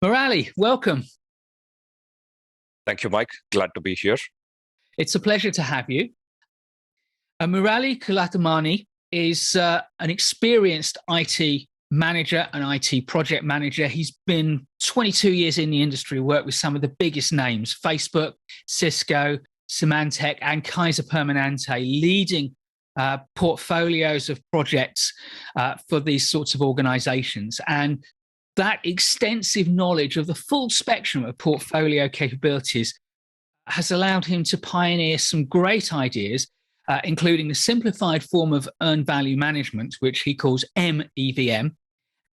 Murali, welcome. Thank you, Mike. Glad to be here. It's a pleasure to have you. Murali Kulathumani is an experienced IT manager and IT project manager. He's been 22 years in the industry, worked with some of the biggest names, Facebook, Cisco, Symantec, and Kaiser Permanente, leading portfolios of projects for these sorts of organizations. And that extensive knowledge of the full spectrum of portfolio capabilities has allowed him to pioneer some great ideas, including the simplified form of earned value management, which he calls mEVM,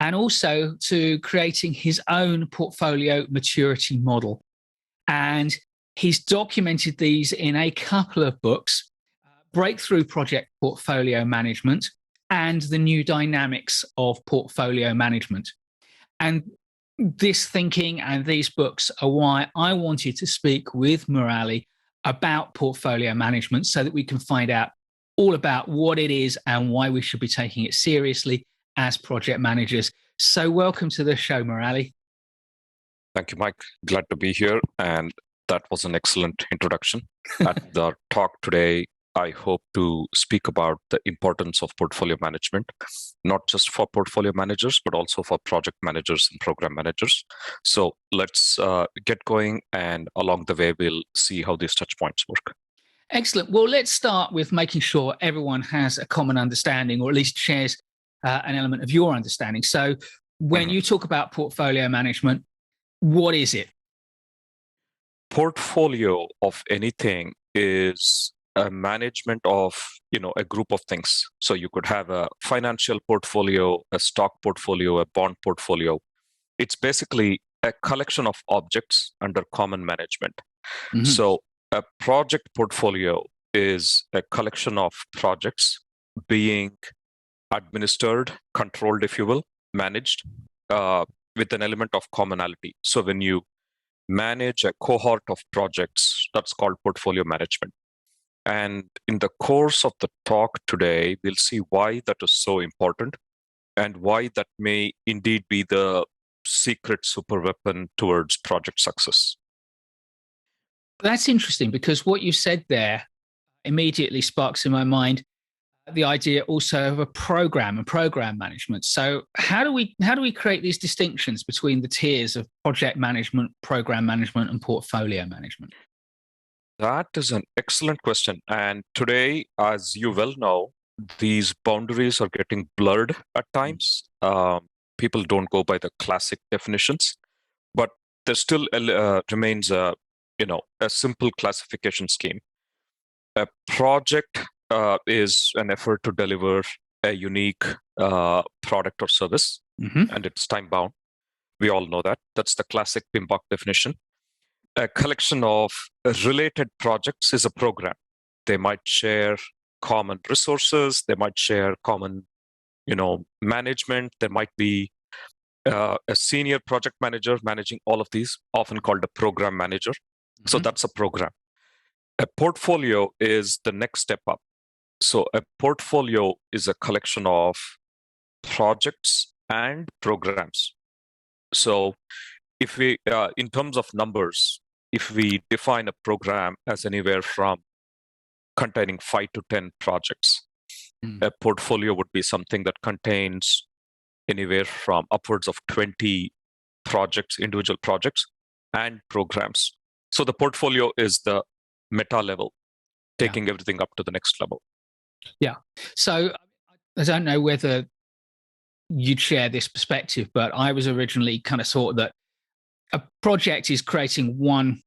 and also to creating his own portfolio maturity model. And he's documented these in a couple of books, Breakthrough Project Portfolio Management and The New Dynamics of Portfolio Management. And this thinking and these books are why I wanted to speak with Murali about portfolio management so that we can find out all about what it is and why we should be taking it seriously as project managers. So welcome to the show, Murali. Thank you, Mike. Glad to be here. And that was an excellent introduction. At the talk today, I hope to speak about the importance of portfolio management, not just for portfolio managers, but also for project managers and program managers. So let's get going, and along the way, we'll see how these touch points work. Excellent. Well, let's start with making sure everyone has a common understanding, or at least shares an element of your understanding. So when you talk about portfolio management, what is it? Portfolio of anything is a management of a group of things. So you could have a financial portfolio, a stock portfolio, a bond portfolio. It's basically a collection of objects under common management. So a project portfolio is a collection of projects being administered, controlled, if you will, managed with an element of commonality. So when you manage a cohort of projects, that's called portfolio management. And in the course of the talk today, we'll see why that is so important and why that may indeed be the secret super weapon towards project success. That's interesting, because what you said there immediately sparks in my mind the idea also of a program and program management. So how do we create these distinctions between the tiers of project management, program management, and portfolio management? That is an excellent question. And today, as you well know, these boundaries are getting blurred at times. People don't go by the classic definitions, but there still remains a simple classification scheme. A project is an effort to deliver a unique product or service, and it's time bound. We all know that. That's the classic PMBOK definition. A collection of related projects is a program. They might share common resources. They might share common, management. There might be a senior project manager managing all of these, often called a program manager. So that's a program. A portfolio is the next step up. So a portfolio is a collection of projects and programs. So if we, in terms of numbers, if we define a program as anywhere from containing 5 to 10 projects, a portfolio would be something that contains anywhere from upwards of 20 projects, individual projects, and programs. So the portfolio is the meta level, taking everything up to the next level. Yeah. So I don't know whether you'd share this perspective, but I was originally kind of thought that a project is creating one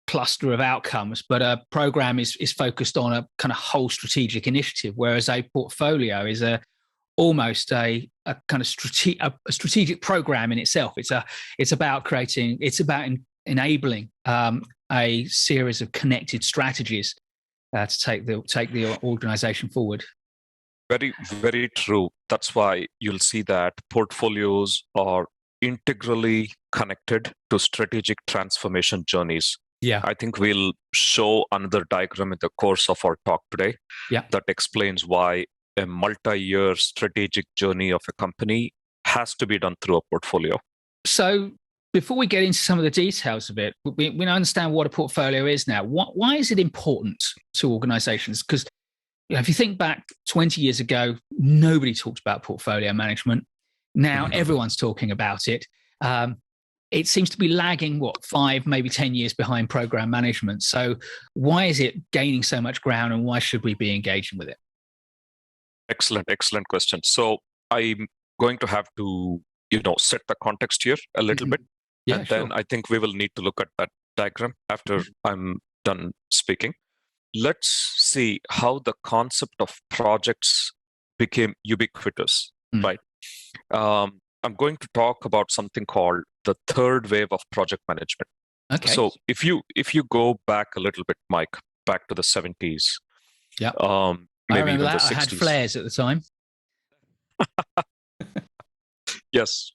cluster of outcomes, but a program is focused on a kind of whole strategic initiative, whereas a portfolio is almost a kind of strategic program in itself. It's about enabling a series of connected strategies to take the organization forward. Very, very true. That's why you'll see that portfolios are integrally connected to strategic transformation journeys. Yeah. I think we'll show another diagram in the course of our talk today that explains why a multi-year strategic journey of a company has to be done through a portfolio. So before we get into some of the details of it, we understand what a portfolio is now. Why is it important to organizations? Because if you think back 20 years ago, nobody talked about portfolio management. Now everyone's talking about it. It seems to be lagging, 5, maybe 10 years behind program management. So why is it gaining so much ground, and why should we be engaging with it? Excellent question. So I'm going to have to, set the context here a little bit. Yeah, and then I think we will need to look at that diagram after I'm done speaking. Let's see how the concept of projects became ubiquitous, right? I'm going to talk about something called the third wave of project management. Okay. So if you go back a little bit, Mike, back to the 70s, yeah, maybe even the 60s. I had flares at the time. Yes.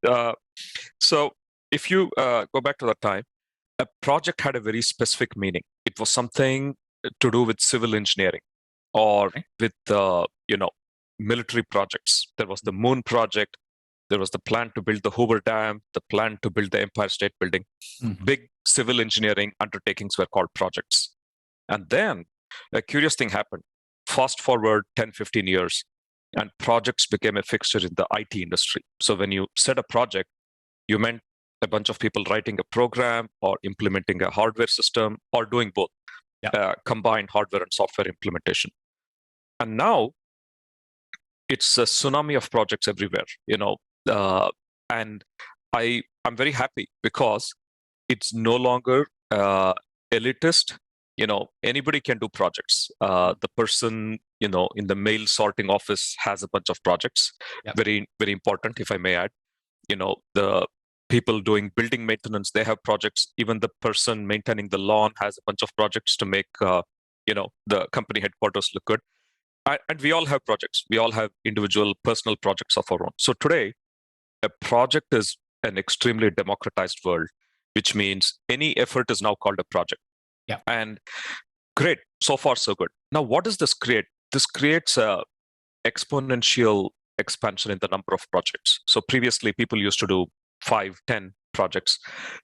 So if you go back to that time, a project had a very specific meaning. It was something to do with civil engineering or with military projects. There was the Moon Project. There was the plan to build the Hoover Dam, the plan to build the Empire State Building. Big civil engineering undertakings were called projects. And then a curious thing happened. Fast forward 10, 15 years, and projects became a fixture in the IT industry. So when you said a project, you meant a bunch of people writing a program or implementing a hardware system or doing both, combined hardware and software implementation. And now it's a tsunami of projects everywhere, and I'm very happy because it's no longer elitist. Anybody can do projects. The person, in the mail sorting office has a bunch of projects. Very, very important, if I may add. The people doing building maintenance, they have projects. Even the person maintaining the lawn has a bunch of projects to make, the company headquarters look good. And we all have projects. We all have individual personal projects of our own. So today, a project is an extremely democratized world, which means any effort is now called a project. Yeah. And great. So far, so good. Now, what does this create? This creates a exponential expansion in the number of projects. So previously, people used to do 5, 10 projects.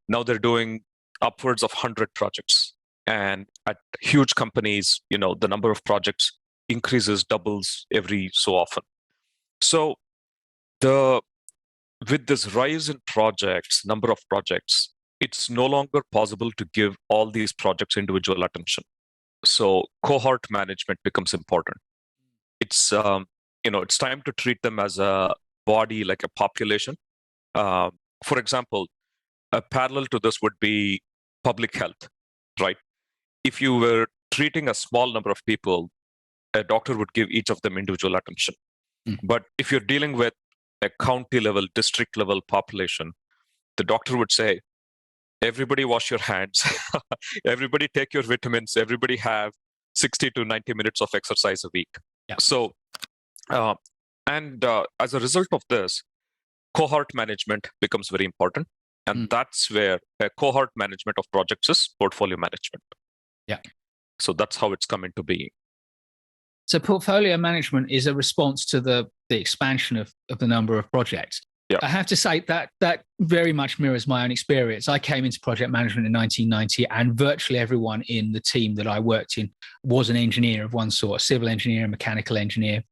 Now they're doing upwards of 100 projects. And at huge companies, the number of projects increases, doubles every so often. So with this rise in projects, number of projects, it's no longer possible to give all these projects individual attention. So cohort management becomes important. It's it's time to treat them as a body, like a population. For example, a parallel to this would be public health, right? If you were treating a small number of people, a doctor would give each of them individual attention. But if you're dealing with a county level, district level population, the doctor would say, everybody wash your hands, everybody take your vitamins, everybody have 60 to 90 minutes of exercise a week. Yeah. So, as a result of this, cohort management becomes very important. And that's where a cohort management of projects is portfolio management. Yeah. So that's how it's come into being. So portfolio management is a response to the expansion of the number of projects. Yeah. I have to say that very much mirrors my own experience. I came into project management in 1990, and virtually everyone in the team that I worked in was an engineer of one sort, a civil engineer, a mechanical engineer.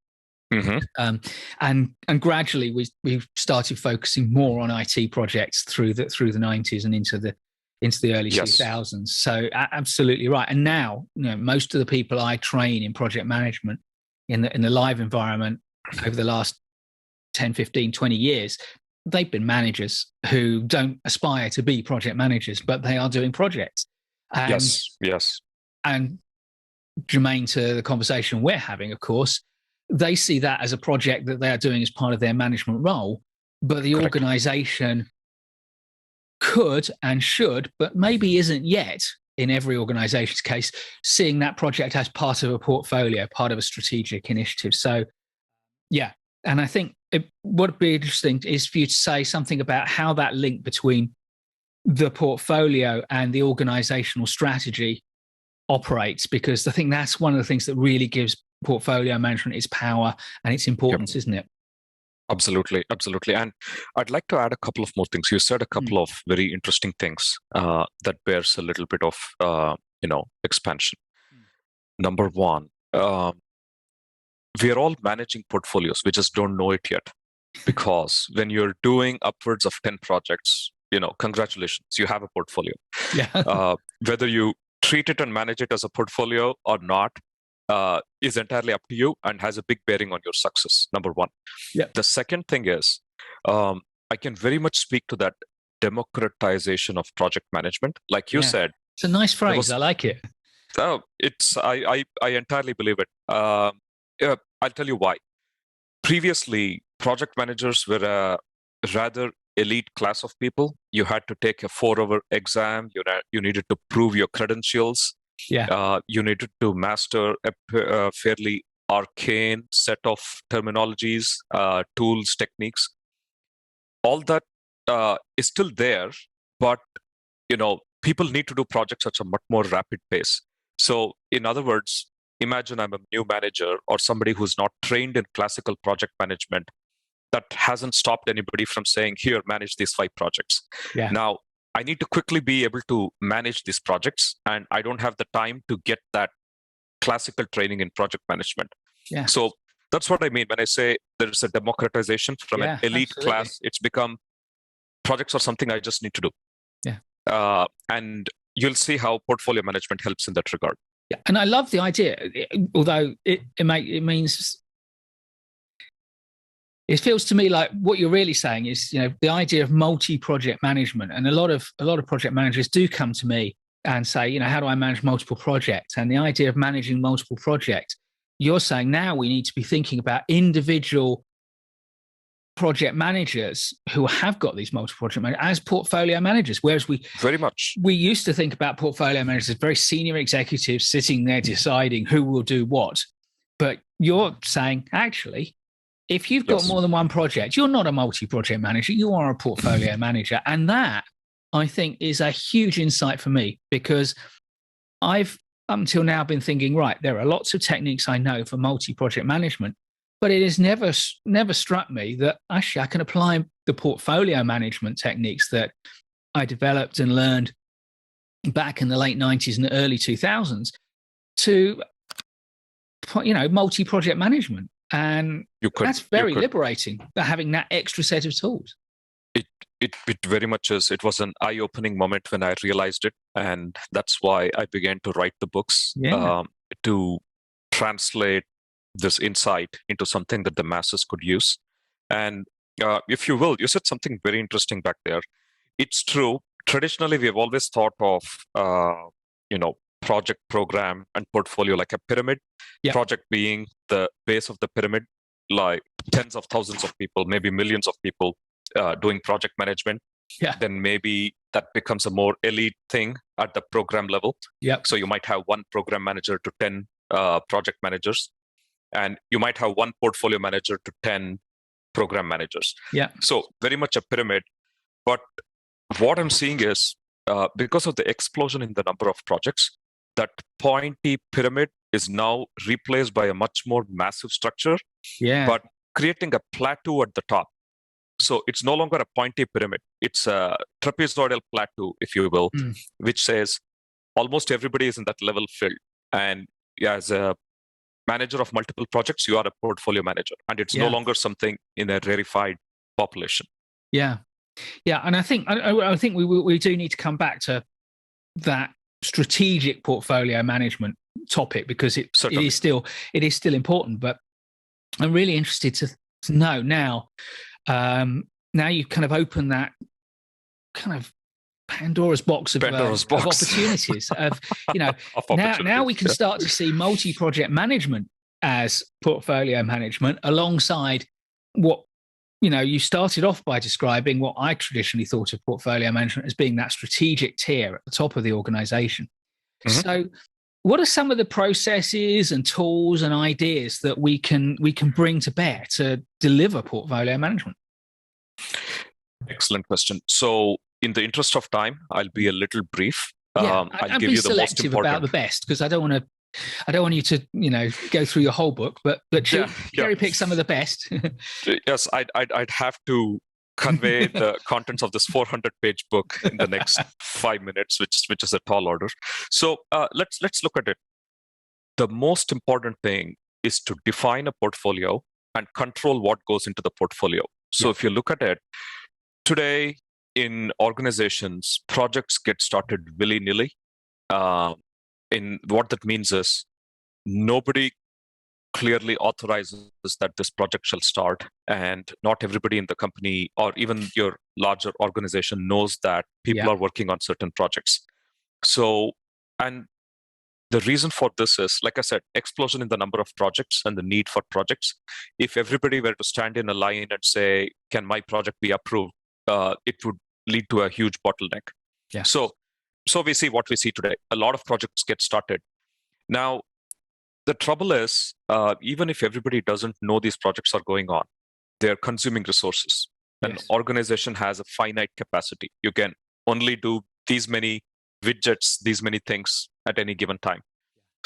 And gradually we started focusing more on IT projects through the 90s and into the early 2000s. So absolutely right. And now, most of the people I train in project management in the live environment over the last 10, 15, 20 years, they've been managers who don't aspire to be project managers, but they are doing projects. And, yes. And germane to the conversation we're having, of course, they see that as a project that they are doing as part of their management role, but the organization could and should, but maybe isn't yet in every organization's case, seeing that project as part of a portfolio, part of a strategic initiative. So, yeah. And I think what would be interesting is for you to say something about how that link between the portfolio and the organizational strategy operates, because I think that's one of the things that really gives portfolio management its power and its importance, isn't it? Absolutely, absolutely. And I'd like to add a couple of more things. You said a couple of very interesting things that bears a little bit of expansion. Number one, we are all managing portfolios. We just don't know it yet. Because when you're doing upwards of 10 projects, congratulations, you have a portfolio. Yeah. Whether you treat it and manage it as a portfolio or not is entirely up to you and has a big bearing on your success, number one. Yeah. The second thing is, I can very much speak to that democratization of project management. Like you said. It's a nice phrase. I like it. Oh, I entirely believe it. I'll tell you why. Previously, project managers were a rather elite class of people. You had to take a 4-hour exam. You needed to prove your credentials. Yeah. You needed to master a fairly arcane set of terminologies, tools, techniques. All that is still there, but people need to do projects at a much more rapid pace. So, in other words, imagine I'm a new manager or somebody who's not trained in classical project management that hasn't stopped anybody from saying, here, manage these 5 projects. Yeah. Now, I need to quickly be able to manage these projects, and I don't have the time to get that classical training in project management. Yeah. So that's what I mean when I say there's a democratization from an elite class. It's become projects are something I just need to do. Yeah. And you'll see how portfolio management helps in that regard. Yeah, and I love the idea, although it means it feels to me like what you're really saying is, the idea of multi-project management, and a lot of project managers do come to me and say, how do I manage multiple projects? And the idea of managing multiple projects, you're saying now we need to be thinking about individual project managers who have got these multiple project managers as portfolio managers, whereas we used to think about portfolio managers as very senior executives sitting there deciding who will do what. But you're saying, actually, if you've got more than one project, you're not a multi-project manager, you are a portfolio manager. And that, I think, is a huge insight for me, because I've up until now been thinking, right, there are lots of techniques I know for multi-project management, but it has never struck me that actually I can apply the portfolio management techniques that I developed and learned back in the late 90s and the early 2000s to, multi-project management. And that's very liberating, having that extra set of tools. It very much is. It was an eye-opening moment when I realized it. And that's why I began to write the books, to translate this insight into something that the masses could use. And if you will, you said something very interesting back there. It's true. Traditionally, we have always thought of, project, program, and portfolio like a pyramid. Project being the base of the pyramid, like tens of thousands of people, maybe millions of people doing project management. Then maybe that becomes a more elite thing at the program level. So you might have one program manager to 10 project managers. And you might have one portfolio manager to 10 program managers. So very much a pyramid. But what I'm seeing is because of the explosion in the number of projects, that pointy pyramid is now replaced by a much more massive structure, but creating a plateau at the top. So it's no longer a pointy pyramid. It's a trapezoidal plateau, if you will, which says almost everybody is in that level filled. And as a manager of multiple projects, you are a portfolio manager, and it's no longer something in a rarefied population. And I think we do need to come back to that strategic portfolio management topic, because it is still important. But I'm really interested to know now. Now you've kind of opened that kind of Pandora's box of opportunities. Now we can start to see multi-project management as portfolio management alongside what you started off by describing what I traditionally thought of portfolio management as being that strategic tier at the top of the organization. So what are some of the processes and tools and ideas that we can bring to bear to deliver portfolio management? Excellent question. So in the interest of time, I'll be a little brief. I'll give you the most important. about the best, because I don't want to I don't want you to, go through your whole book, but cherry pick some of the best. Yes, I'd have to convey the contents of this 400-page book in the next 5 minutes, which is a tall order. So let's look at it. The most important thing is to define a portfolio and control what goes into the portfolio. So if you look at it today in organizations, projects get started willy-nilly. In what that means is nobody clearly authorizes that this project shall start, and not everybody in the company or even your larger organization knows that people are working on certain projects. So, and the reason for this is, like I said, explosion in the number of projects and the need for projects. If everybody were to stand in a line and say, can my project be approved? It would lead to a huge bottleneck. So we see what we see today. A lot of projects get started. Now, the trouble is, even if everybody doesn't know these projects are going on, they're consuming resources. An organization has a finite capacity. You can only do these many widgets, these many things at any given time.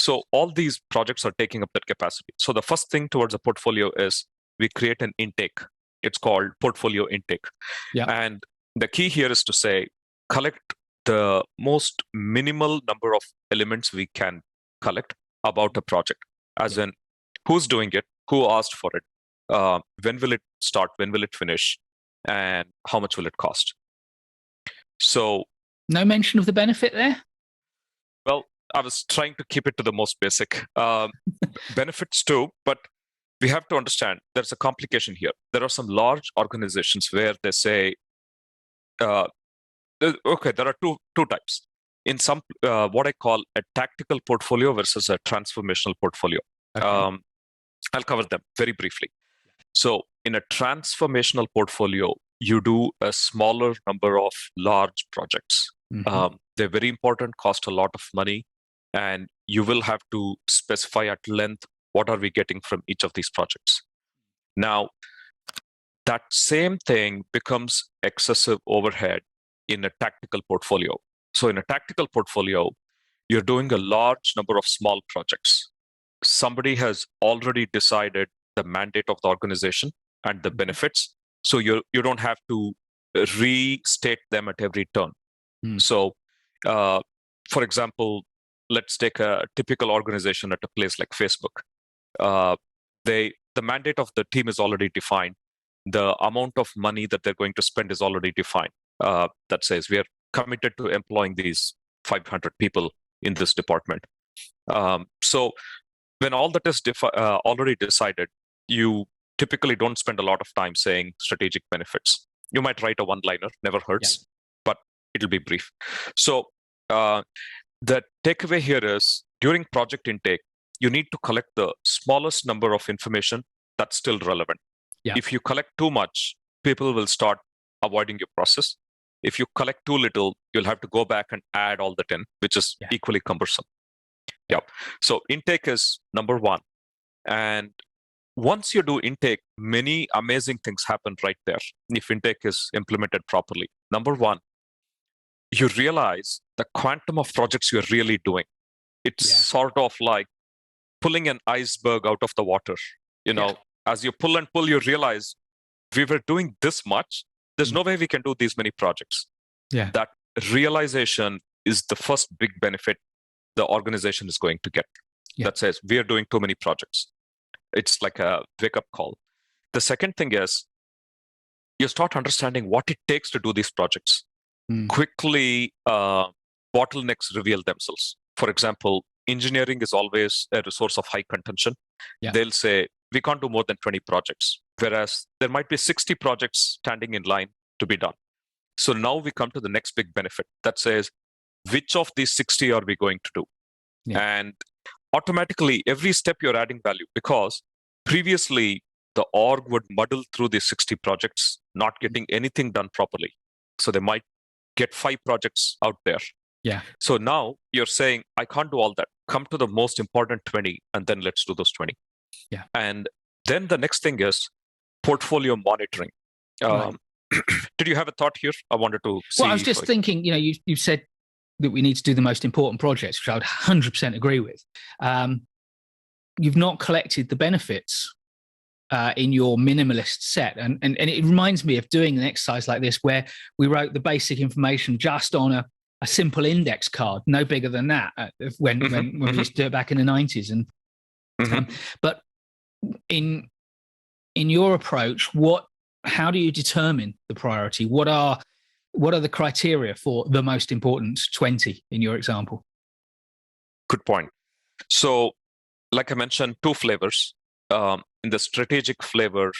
So all these projects are taking up that capacity. So the first thing towards a portfolio is we create an intake. It's called portfolio intake. And the key here is to say, collect the most minimal number of elements we can collect about a project, as in who's doing it, who asked for it, when will it start, when will it finish, and how much will it cost. So no mention of the benefit there? Well, I was trying to keep it to the most basic. Benefits too, but we have to understand there's a complication here. There are some large organizations where they say, okay, there are two types. In some, what I call a tactical portfolio versus a transformational portfolio. I'll cover them very briefly. So in a transformational portfolio, you do a smaller number of large projects. They're very important, cost a lot of money, and you will have to specify at length what are we getting from each of these projects. Now, that same thing becomes excessive overhead in a tactical portfolio. So in a tactical portfolio, you're doing a large number of small projects. Somebody has already decided the mandate of the organization and the benefits, so you don't have to restate them at every turn. So, for example, let's take a typical organization at a place like Facebook. The mandate of the team is already defined. The amount of money that they're going to spend is already defined. That says we are committed to employing these 500 people in this department. So when all that is already decided, you typically don't spend a lot of time saying strategic benefits. You might write a one-liner, never hurts, but it'll be brief. So the takeaway here is during project intake, you need to collect the smallest number of information that's still relevant. If you collect too much, people will start avoiding your process. If you collect too little, you'll have to go back and add all that in, which is equally cumbersome. So intake is number one. And once you do intake, many amazing things happen right there if intake is implemented properly. Number one, you realize the quantum of projects you're really doing. It's sort of like pulling an iceberg out of the water. As you pull and pull, you realize we were doing this much. There's no way we can do these many projects. That realization is the first big benefit the organization is going to get. That says we are doing too many projects. It's like a wake-up call. The second thing is you start understanding what it takes to do these projects. Quickly, bottlenecks reveal themselves. For example, engineering is always a resource of high contention. They'll say, we can't do more than 20 projects, whereas there might be 60 projects standing in line to be done. So now we come to the next big benefit that says, which of these 60 are we going to do? And automatically, every step you're adding value, because previously the org would muddle through these 60 projects, not getting anything done properly. So they might get 5 projects out there. So now you're saying, I can't do all that. Come to the most important 20, and then let's do those 20. And then the next thing is portfolio monitoring. Did you have a thought here? I wanted to see. Well, I was just thinking, you said that we need to do the most important projects, which I would 100% agree with. You've not collected the benefits in your minimalist set. And it reminds me of doing an exercise like this where we wrote the basic information just on a simple index card, no bigger than that, when we used to do it back in the 90s. And but in your approach, how do you determine the priority? What are the criteria for the most important 20 in your example? Good point. So, like I mentioned, two flavors. In the strategic flavor,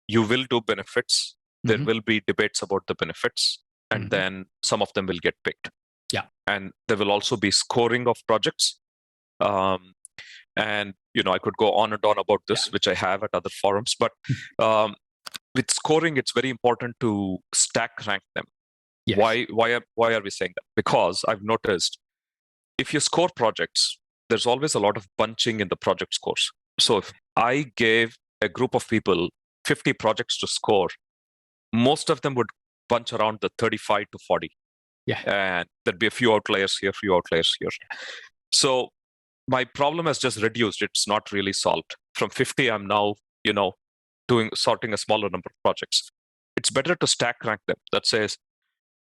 you will do benefits. There will be debates about the benefits, and then some of them will get picked. Yeah. And there will also be scoring of projects. And, I could go on and on about this, which I have at other forums. But with scoring, it's very important to stack rank them. Yes. Why are we saying that? Because I've noticed if you score projects, there's always a lot of bunching in the project scores. So if I gave a group of people 50 projects to score, most of them would bunch around the 35 to 40. Yeah. And there'd be a few outliers here, few outliers here. So my problem has just reduced. It's not really solved. From 50, I'm now, sorting a smaller number of projects. It's better to stack rank them. That says,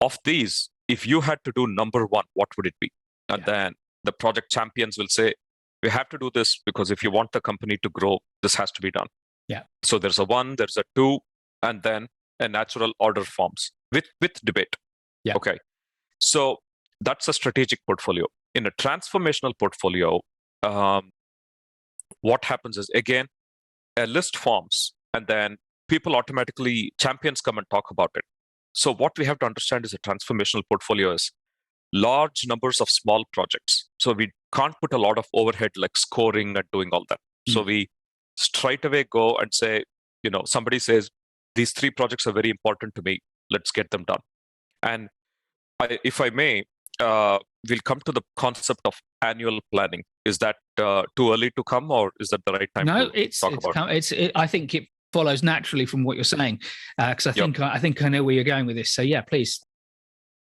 of these, if you had to do number one, what would it be? And then the project champions will say, we have to do this because if you want the company to grow, this has to be done. Yeah. So there's a 1, there's a 2, and then a natural order forms with debate. Yeah. Okay. So that's a strategic portfolio. In a transformational portfolio, what happens is, again, a list forms, and then champions come and talk about it. So what we have to understand is a transformational portfolio is large numbers of small projects. So we can't put a lot of overhead like scoring and doing all that. So we straight away go and say, somebody says, these 3 projects are very important to me. Let's get them done. And if I may, we'll come to the concept of annual planning. Is that too early to come, or is that the right time to talk about it? I think it follows naturally from what you're saying, because I think I know where you're going with this. So yeah, please.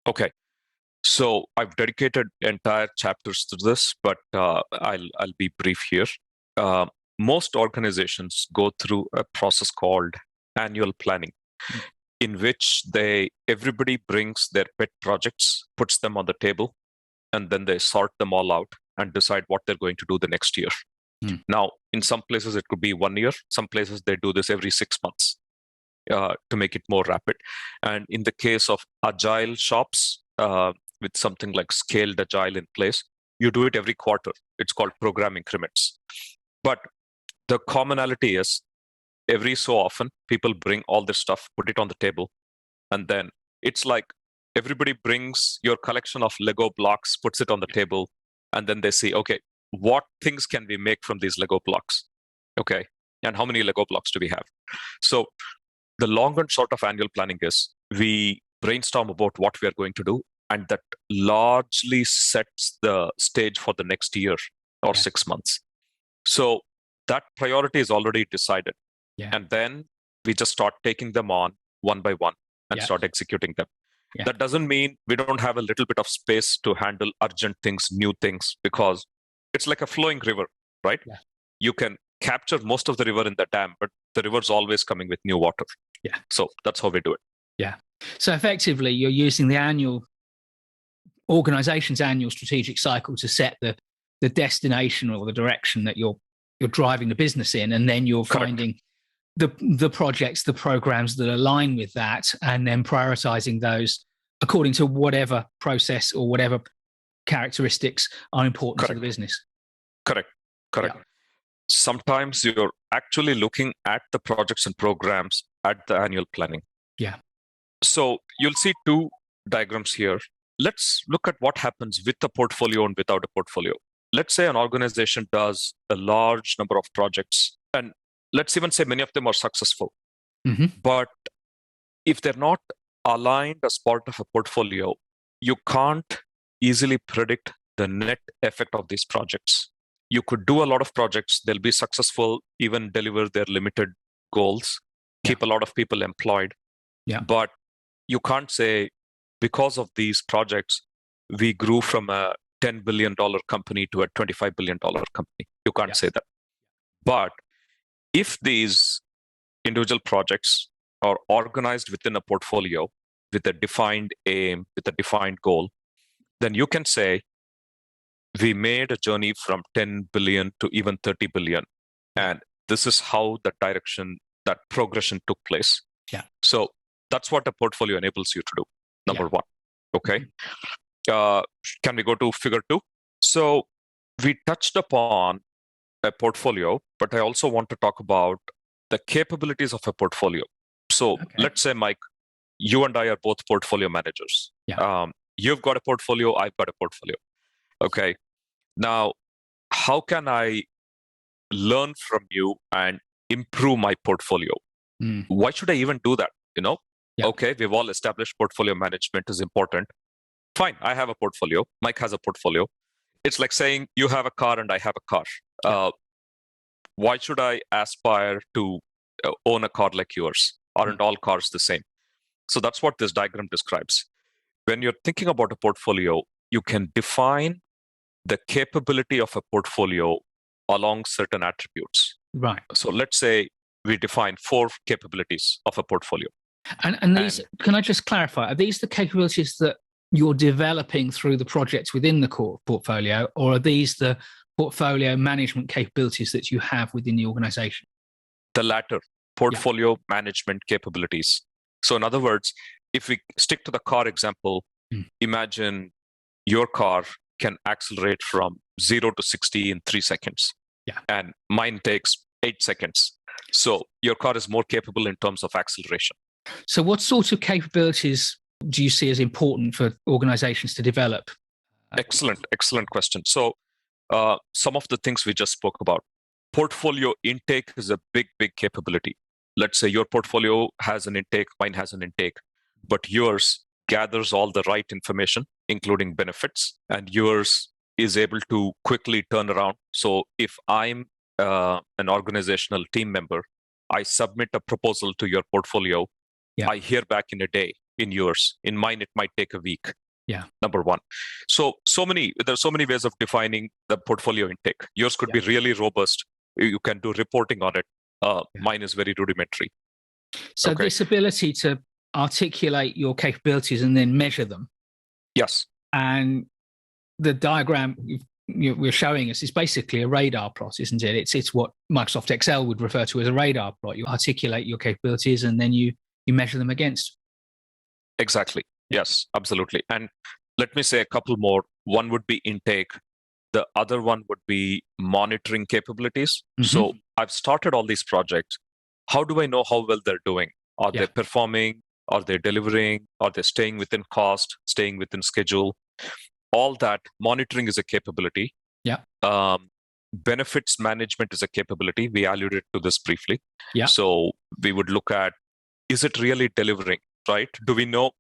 Okay. So I've dedicated entire chapters to this, but I'll be brief here. Most organizations go through a process called annual planning, in which everybody brings their pet projects, puts them on the table, and then they sort them all out and decide what they're going to do the next year. Now, in some places, it could be 1 year. Some places, they do this every 6 months to make it more rapid. And in the case of agile shops, with something like scaled agile in place, you do it every quarter. It's called program increments. But the commonality is every so often, people bring all this stuff, put it on the table, and then it's like everybody brings your collection of Lego blocks, puts it on the table, and then they see, okay, what things can we make from these Lego blocks? Okay, and how many Lego blocks do we have? So the long and short of annual planning is we brainstorm about what we are going to do, and that largely sets the stage for the next year or 6 months. So that priority is already decided. Yeah. And then we just start taking them on one by one and start executing them. Yeah. That doesn't mean we don't have a little bit of space to handle urgent things, new things, because it's like a flowing river, right? Yeah. You can capture most of the river in the dam, but the river's always coming with new water. Yeah. So that's how we do it. Yeah. So effectively, you're using the organization's annual strategic cycle to set the destination or the direction that you're driving the business in, and then you're finding the projects, the programs that align with that, and then prioritizing those according to whatever process or whatever characteristics are important to the business. Correct. Yeah. Sometimes you're actually looking at the projects and programs at the annual planning. Yeah. So you'll see 2 diagrams here. Let's look at what happens with a portfolio and without a portfolio. Let's say an organization does a large number of projects, and let's even say many of them are successful. But if they're not aligned as part of a portfolio, you can't easily predict the net effect of these projects. You could do a lot of projects, they'll be successful, even deliver their limited goals, keep a lot of people employed. But you can't say, because of these projects, we grew from a $10 billion company to a $25 billion company. You can't say that. But if these individual projects are organized within a portfolio with a defined aim, with a defined goal, then you can say we made a journey from 10 billion to even 30 billion. And this is how the direction, that progression took place. Yeah. So that's what a portfolio enables you to do, number one. Okay. Can we go to figure 2? So we touched upon a portfolio, but I also want to talk about the capabilities of a portfolio. So let's say, Mike, you and I are both portfolio managers. You've got a portfolio, I've got a portfolio. Okay. Now, how can I learn from you and improve my portfolio? Why should I even do that? Okay, we've all established portfolio management is important. Fine, I have a portfolio. Mike has a portfolio. It's like saying you have a car and I have a car. Why should I aspire to own a car like yours? Aren't all cars the same? So that's what this diagram describes. When you're thinking about a portfolio, you can define the capability of a portfolio along certain attributes. Right. So let's say we define 4 capabilities of a portfolio. And these, can I just clarify, are these the capabilities that you're developing through the projects within the core portfolio, or are these the portfolio management capabilities that you have within the organization? The latter, portfolio management capabilities. So in other words, if we stick to the car example, imagine your car can accelerate from 0 to 60 in 3 seconds. And mine takes 8 seconds. So your car is more capable in terms of acceleration. So what sort of capabilities do you see as important for organizations to develop? Excellent question. So some of the things we just spoke about. Portfolio intake is a big capability. Let's say your portfolio has an intake, mine has an intake, but yours gathers all the right information, including benefits, and yours is able to quickly turn around. So if I'm an organizational team member, I submit a proposal to your portfolio, I hear back in a day. In yours, in mine, it might take a week. Number one. There's so many ways of defining the portfolio intake. Yours could be really robust. You can do reporting on it. Mine is very rudimentary. So this ability to articulate your capabilities and then measure them. Yes. And the diagram we're showing us is basically a radar plot, isn't it? It's what Microsoft Excel would refer to as a radar plot. You articulate your capabilities and then you measure them against. Exactly. Yes, absolutely. And let me say a couple more. One would be intake. The other one would be monitoring capabilities. So I've started all these projects. How do I know how well they're doing? Are they performing? Are they delivering? Are they staying within cost, staying within schedule? All that monitoring is a capability. Benefits management is a capability. We alluded to this briefly. So we would look at, is it really delivering, right? Do we know?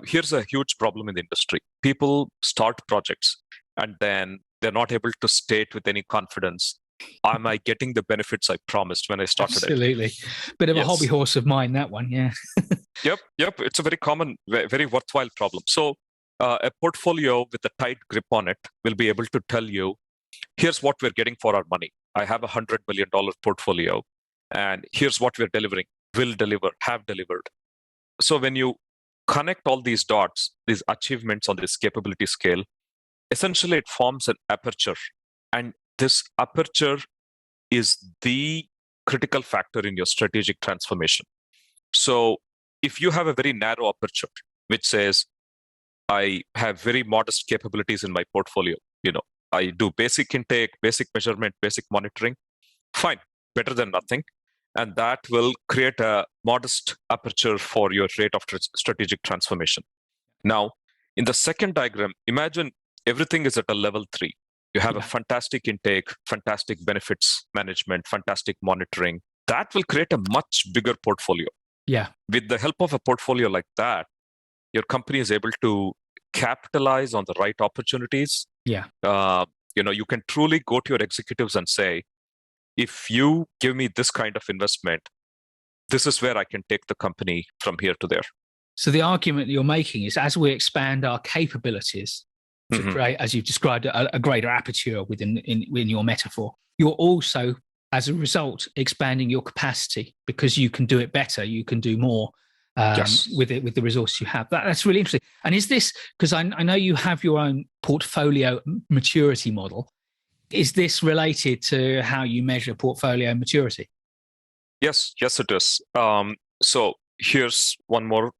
Here's a huge problem in the industry. People start projects and then they're not able to state with any confidence, am I getting the benefits I promised when I started Absolutely. Bit of a hobby horse of mine, that one, Yep. It's a very common, very worthwhile problem. So a portfolio with a tight grip on it will be able to tell you, here's what we're getting for our money. I have $100 million portfolio, and here's what we're delivering, will deliver, have delivered. So when you connect all these dots, these achievements on this capability scale, essentially it forms an aperture. And this aperture is the critical factor in your strategic transformation. So if you have a very narrow aperture, which says, I have very modest capabilities in my portfolio, I do basic intake, basic measurement, basic monitoring, fine, better than nothing. And that will create a modest aperture for your rate of strategic transformation. Now, in the second diagram, imagine everything is at a level 3. You have a fantastic intake, fantastic benefits management, fantastic monitoring. That will create a much bigger portfolio. With the help of a portfolio like that, your company is able to capitalize on the right opportunities. You can truly go to your executives and say, if you give me this kind of investment, this is where I can take the company from here to there. So the argument you're making is, as we expand our capabilities, to create, as you've described, a greater aperture within your metaphor. You're also, as a result, expanding your capacity because you can do it better. You can do more with the resources you have. That's really interesting. And is this, because I know you have your own portfolio maturity model, is this related to how you measure portfolio maturity? Yes, it is. So here's one more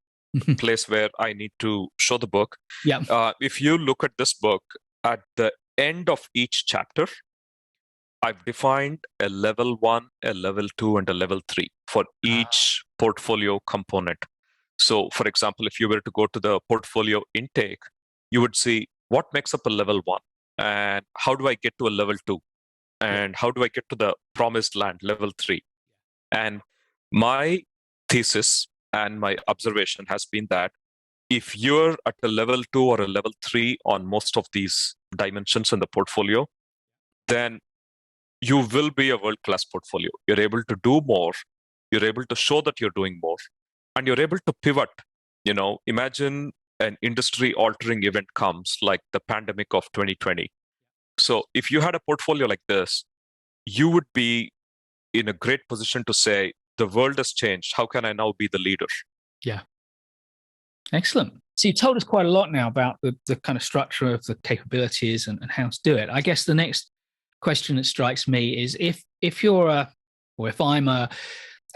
place where I need to show the book. Yeah. If you look at this book, at the end of each chapter, I've defined a level 1, a level 2, and a level 3 for each portfolio component. So, for example, if you were to go to the portfolio intake, you would see what makes up a level 1 and how do I get to a level 2 and how do I get to the promised land, level 3. And my thesis and my observation has been that if you're at a level 2 or a level 3 on most of these dimensions in the portfolio, then you will be a world-class portfolio. You're able to do more. You're able to show that you're doing more. And you're able to pivot. Imagine an industry-altering event comes like the pandemic of 2020. So if you had a portfolio like this, you would be in a great position to say, the world has changed. How can I now be the leader? Yeah. Excellent. So you told us quite a lot now about the kind of structure of the capabilities and how to do it. I guess the next question that strikes me is if you're if I'm a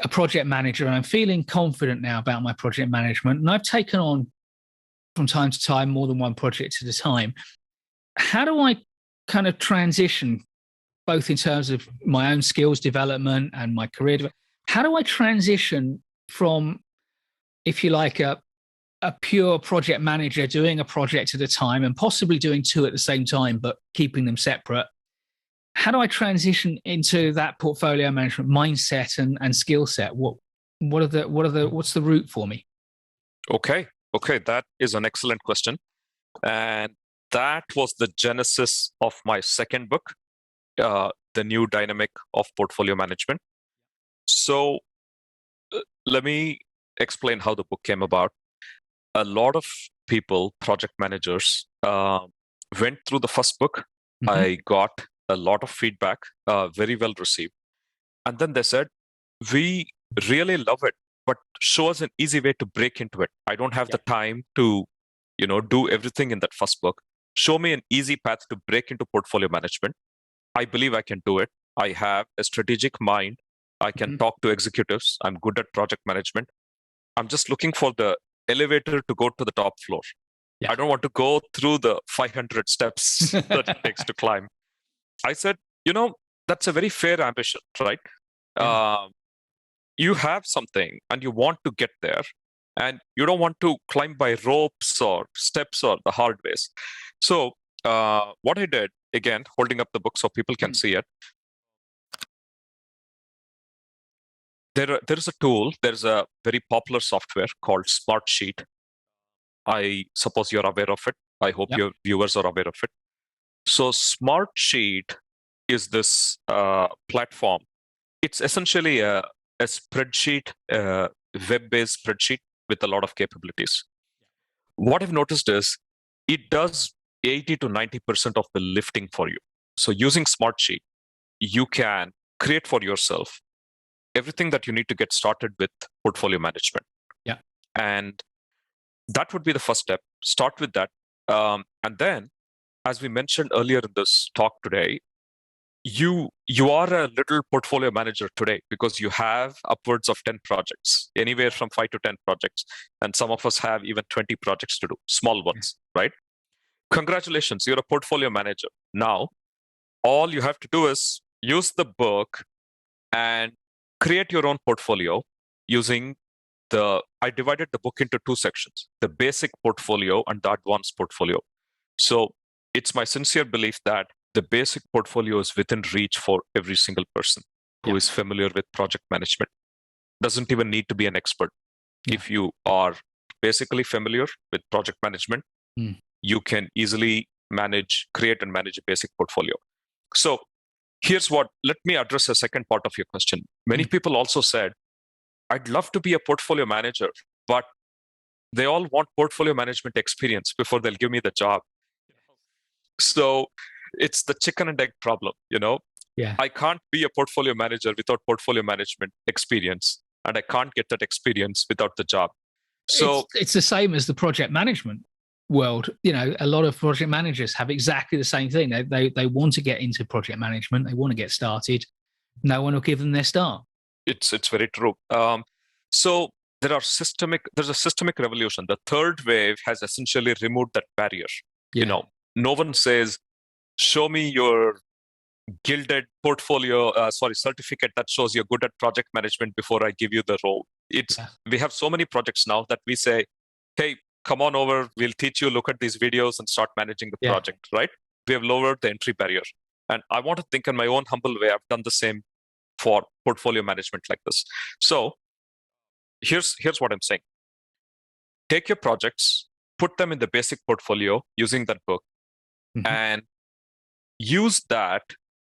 project manager and I'm feeling confident now about my project management and I've taken on from time to time more than one project at a time, how do I kind of transition both in terms of my own skills development and my career? How do I transition from, if you like, a pure project manager doing a project at a time and possibly doing two at the same time, but keeping them separate? How do I transition into that portfolio management mindset and skill set? What's the route for me? Okay, that is an excellent question, and that was the genesis of my second book, The New Dynamic of Portfolio Management. So let me explain how the book came about. A lot of people, project managers, went through the first book. I got a lot of feedback, very well received. And then they said, we really love it, but show us an easy way to break into it. I don't have the time to, do everything in that first book. Show me an easy path to break into portfolio management. I believe I can do it. I have a strategic mind. I can talk to executives. I'm good at project management. I'm just looking for the elevator to go to the top floor. Yeah. I don't want to go through the 500 steps that it takes to climb. I said, that's a very fair ambition, right? Yeah. You have something and you want to get there, and you don't want to climb by ropes or steps or the hard ways. So what I did, again, holding up the book so people can see it, there is a tool, there's a very popular software called Smartsheet. I suppose you're aware of it. I hope your viewers are aware of it. So Smartsheet is this platform. It's essentially a spreadsheet, a web-based spreadsheet with a lot of capabilities. What I've noticed is it does 80 to 90% of the lifting for you. So using Smartsheet, you can create for yourself everything that you need to get started with portfolio management. Yeah. And that would be the first step. Start with that. And then, as we mentioned earlier in this talk today, you are a little portfolio manager today because you have upwards of 10 projects, anywhere from 5 to 10 projects. And some of us have even 20 projects to do, small ones, right? Congratulations, you're a portfolio manager. Now, all you have to do is use the book and create your own portfolio using I divided the book into two sections, the basic portfolio and the advanced portfolio. So it's my sincere belief that the basic portfolio is within reach for every single person who is familiar with project management. Doesn't even need to be an expert. If you are basically familiar with project management, you can easily create and manage a basic portfolio. So let me address the second part of your question. Many people also said, I'd love to be a portfolio manager, but they all want portfolio management experience before they'll give me the job. So it's the chicken and egg problem, Yeah. I can't be a portfolio manager without portfolio management experience, and I can't get that experience without the job. So It's the same as the project management world. A lot of project managers have exactly the same thing. They want to get into project management. They want to get started. No one will give them their start. it's very true. So there's a systemic revolution. The third wave has essentially removed that barrier. Yeah. No one says, show me your gilded certificate that shows you're good at project management before I give you the role. We have so many projects now that we say, hey, come on over, we'll teach you, look at these videos and start managing the project, right? We have lowered the entry barrier. And I want to think in my own humble way, I've done the same for portfolio management like this. So here's what I'm saying. Take your projects, put them in the basic portfolio using that book, and use that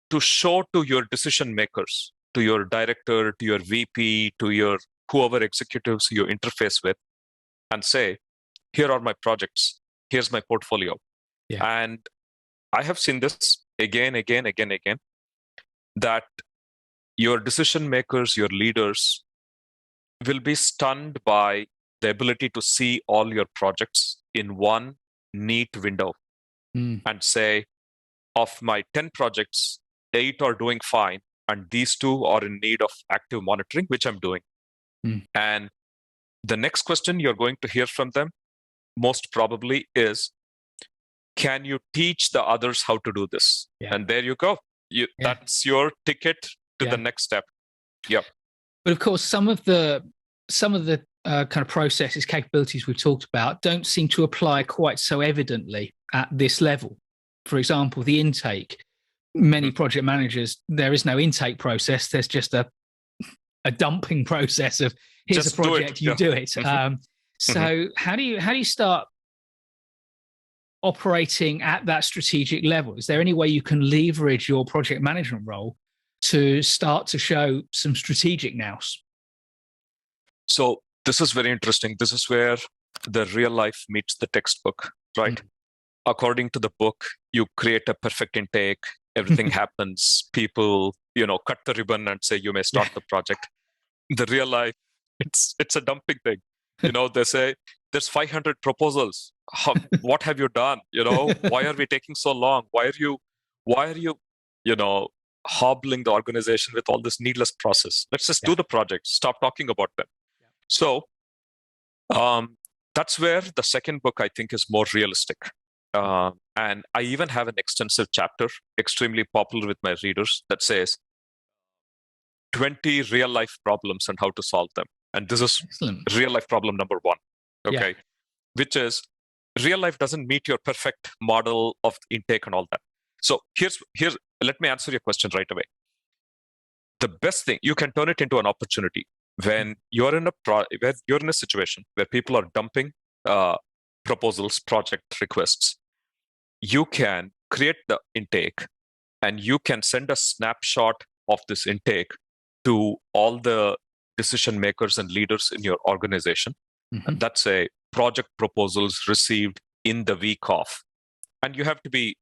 to show to your decision makers, to your director, to your VP, to your whoever executives you interface with, and say, here are my projects, here's my portfolio. And I have seen this again, that your decision makers, your leaders will be stunned by the ability to see all your projects in one neat window and say, of my 10 projects, 8 are doing fine, and these 2 are in need of active monitoring, which I'm doing. And the next question you're going to hear from them, most probably, is, can you teach the others how to do this? And there you go. That's your ticket to the next step. But of course, some of the kind of processes, capabilities we've talked about don't seem to apply quite so evidently at this level. For example, the intake. Many project managers, there is no intake process. There's just a dumping process of, here's just a project, you do it. So how do you start operating at that strategic level? Is there any way you can leverage your project management role to start to show some strategic nous? So this is very interesting. This is where the real life meets the textbook, right? According to the book, you create a perfect intake, everything happens, people, cut the ribbon and say, you may start the project. In the real life, it's a dumping thing. They say, there's 500 proposals. What have you done? Why are we taking so long? Why are you, hobbling the organization with all this needless process? Let's just do the project. Stop talking about them. So that's where the second book, I think, is more realistic. And I even have an extensive chapter, extremely popular with my readers, that says 20 real life problems and how to solve them. And this is real life problem number 1. Okay. Which is, real life doesn't meet your perfect model of intake and all that. So here's let me answer your question right away. The best thing, you can turn it into an opportunity. When you're in a situation where people are dumping proposals, project requests, you can create the intake and you can send a snapshot of this intake to all the decision makers and leaders in your organization. And that's a project proposals received in the week of. And you have to be,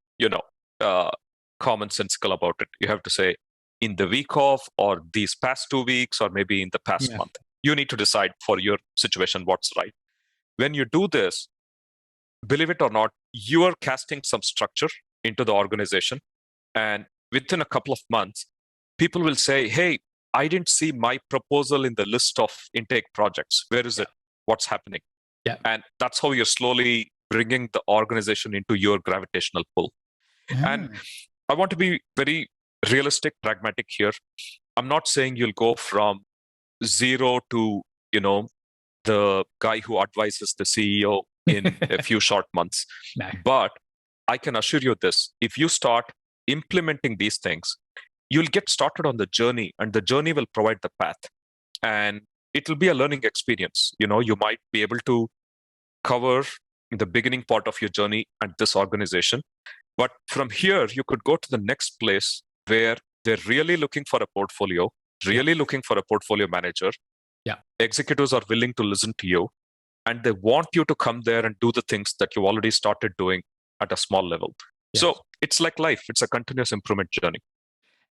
commonsensical about it. You have to say, in the week of, or these past 2 weeks, or maybe in the past month. You need to decide for your situation what's right. When you do this, believe it or not, you are casting some structure into the organization. And within a couple of months, people will say, hey, I didn't see my proposal in the list of intake projects. Where is it? What's happening? And that's how you're slowly bringing the organization into your gravitational pull. And I want to be very realistic, pragmatic here. I'm not saying you'll go from 0 to, the guy who advises the CEO in a few short months. But I can assure you this, if you start implementing these things, you'll get started on the journey, and the journey will provide the path. And it will be a learning experience. You might be able to cover the beginning part of your journey at this organization. But from here, you could go to the next place where they're really looking for a portfolio, really looking for a portfolio manager. Executives are willing to listen to you, and they want you to come there and do the things that you already started doing at a small level. Yes. So it's like life. It's a continuous improvement journey.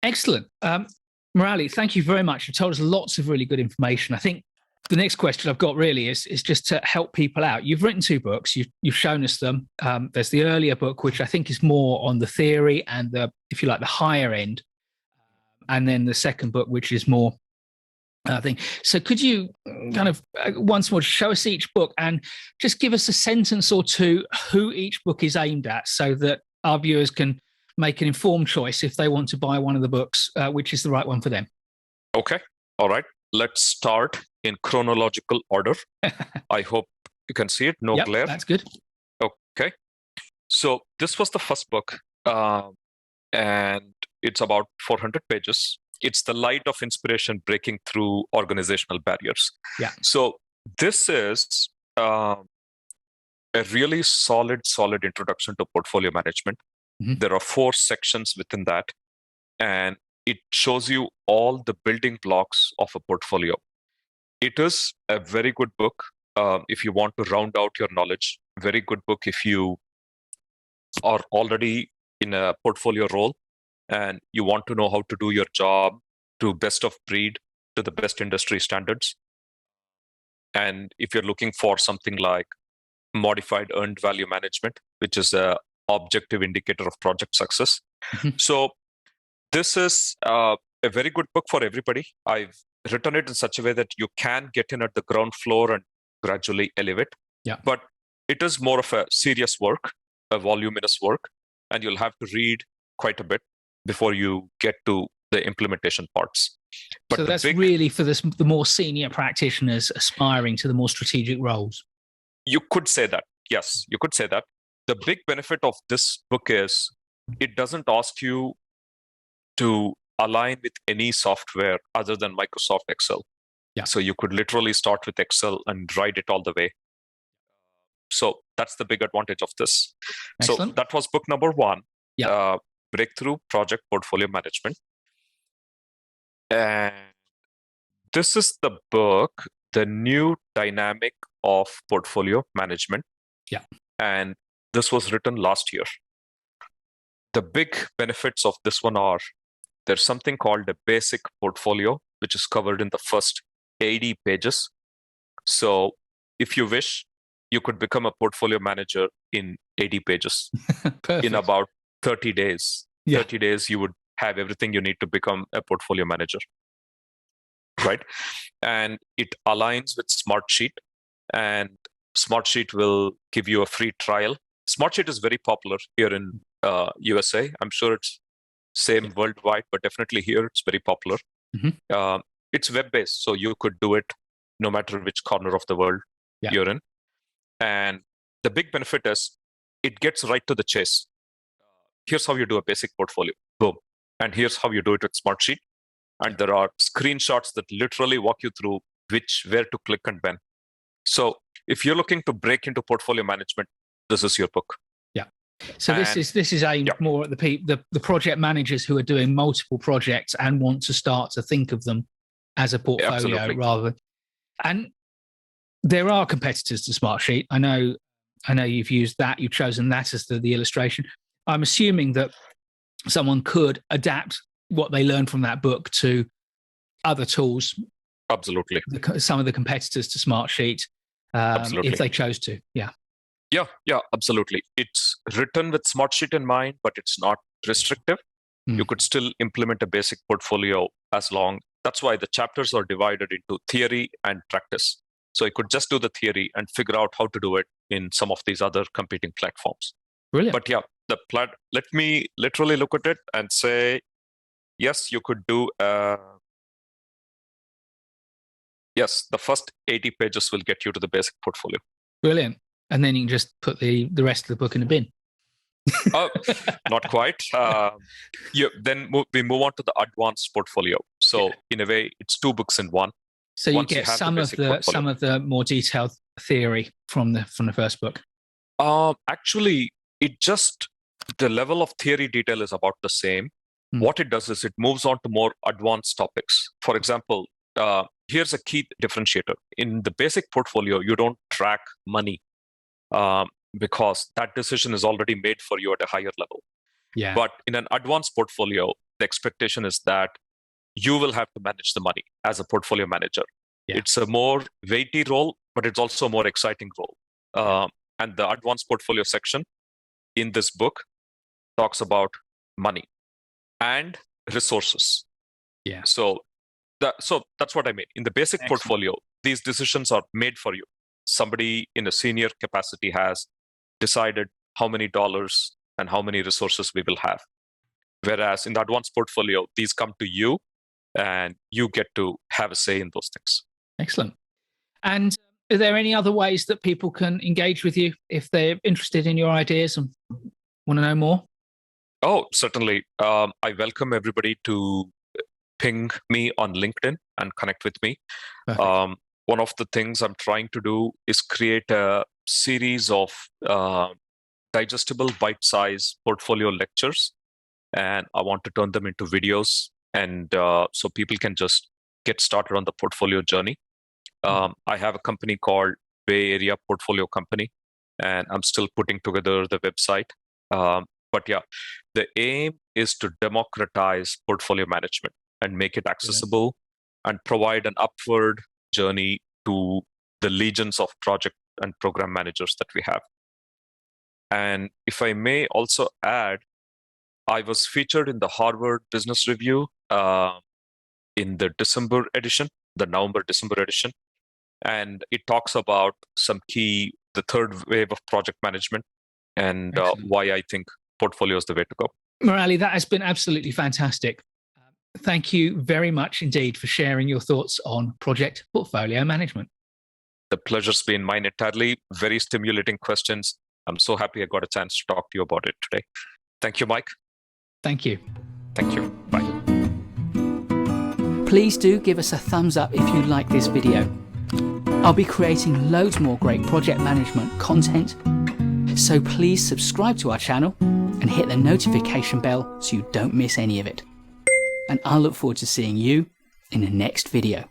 Excellent. Murali, thank you very much. You've told us lots of really good information. I think the next question I've got really is just to help people out. You've written 2 books. You've shown us them. There's the earlier book, which I think is more on the theory and the, if you like, the higher end. And then the second book, which is more thing. So could you kind of once more show us each book and just give us a sentence or two who each book is aimed at, so that our viewers can make an informed choice if they want to buy one of the books, which is the right one for them. Okay. All right. Let's start in chronological order. I hope you can see it. No Yep, glare. that's good. Okay. So this was the first book, and it's about 400 pages. It's the light of inspiration breaking through organizational barriers. Yeah. So this is a really solid introduction to portfolio management. Mhm. There are 4 sections within that, and it shows you all the building blocks of a portfolio. It is a very good book if you want to round out your knowledge. Very good book if you are already in a portfolio role and you want to know how to do your job to best of breed, to the best industry standards. And if you're looking for something like modified earned value management, which is a objective indicator of project success. Mhm. So this is a very good book for everybody. I've written it in such a way that you can get in at the ground floor and gradually elevate. Yeah. But it is more of a serious work, a voluminous work, and you'll have to read quite a bit before you get to the implementation parts. But so that's really for the more senior practitioners aspiring to the more strategic roles. You could say that. Yes, you could say that. The big benefit of this book is it doesn't ask you to align with any software other than Microsoft Excel. Yeah. So you could literally start with Excel and write it all the way. So that's the big advantage of this. Excellent. So that was book number 1, Yeah. Breakthrough Project Portfolio Management. And this is the book, The New Dynamic of Portfolio Management. Yeah. And this was written last year. The big benefits of this one are there's something called a basic portfolio, which is covered in the first 80 pages. So if you wish, you could become a portfolio manager in 80 pages in about 30 days. Yeah. 30 days, you would have everything you need to become a portfolio manager. Right? And it aligns with Smartsheet, and Smartsheet will give you a free trial. Smartsheet is very popular here in USA. I'm sure it's same worldwide, but definitely here it's very popular. Mhm. It's web-based, so you could do it no matter which corner of the world you're in. And the big benefit is it gets right to the chase. Here's how you do a basic portfolio. Boom. And here's how you do it with Smartsheet. And there are screenshots that literally walk you through where to click and when. So if you're looking to break into portfolio management, this is your book. Yeah. So this is aimed more at the project managers who are doing multiple projects and want to start to think of them as a portfolio rather than. And there are competitors to Smartsheet. I know you've used that. You've chosen that as the illustration. I'm assuming that someone could adapt what they learned from that book to other tools. Absolutely. Some of the competitors to Smartsheet, if they chose to. Yeah. Yeah, absolutely. It's written with Smartsheet in mind, but it's not restrictive. You could still implement a basic portfolio as long. That's why the chapters are divided into theory and practice. So you could just do the theory and figure out how to do it in some of these other competing platforms. Brilliant. But yeah, let me literally look at it and say, yes, you could do. Yes, the first 80 pages will get you to the basic portfolio. Brilliant. And then you can just put the rest of the book in the bin. Not quite. Then we move on to the advanced portfolio. So in a way, it's 2 books in one. So you get some of the more detailed theory from the first book. Actually, the level of theory detail is about the same. What it does is it moves on to more advanced topics. For example, here's a key differentiator. In the basic portfolio, you don't track money. because that decision is already made for you at a higher level. Yeah. But in an advanced portfolio, the expectation is that you will have to manage the money as a portfolio manager. Yeah. It's a more weighty role, but it's also a more exciting role. And the advanced portfolio section in this book talks about money and resources. Yeah. So that's what I mean. In the basic Excellent. portfolio, these decisions are made for you. Somebody in a senior capacity has decided how many dollars and how many resources we will have. Whereas in the advanced portfolio, these come to you and you get to have a say in those things. Excellent. And are there any other ways that people can engage with you if they're interested in your ideas and want to know more? Oh, certainly. I welcome everybody to ping me on LinkedIn and connect with me. One of the things I'm trying to do is create a series of digestible bite-sized portfolio lectures, and I want to turn them into videos, and so people can just get started on the portfolio journey. I have a company called Bay Area Portfolio Company, and I'm still putting together the website. But yeah, the aim is to democratize portfolio management and make it accessible and provide an upward journey to the legions of project and program managers that we have. And if I may also add, I was featured in the Harvard Business Review in the November-December edition. And it talks about the third wave of project management and why I think portfolio is the way to go. Murali, that has been absolutely fantastic. Thank you very much indeed for sharing your thoughts on project portfolio management. The pleasure's been mine entirely. Very stimulating questions. I'm so happy I got a chance to talk to you about it today. Thank you, Mike. Thank you. Thank you. Bye. Please do give us a thumbs up if you like this video. I'll be creating loads more great project management content, so please subscribe to our channel and hit the notification bell so you don't miss any of it. And I'll look forward to seeing you in the next video.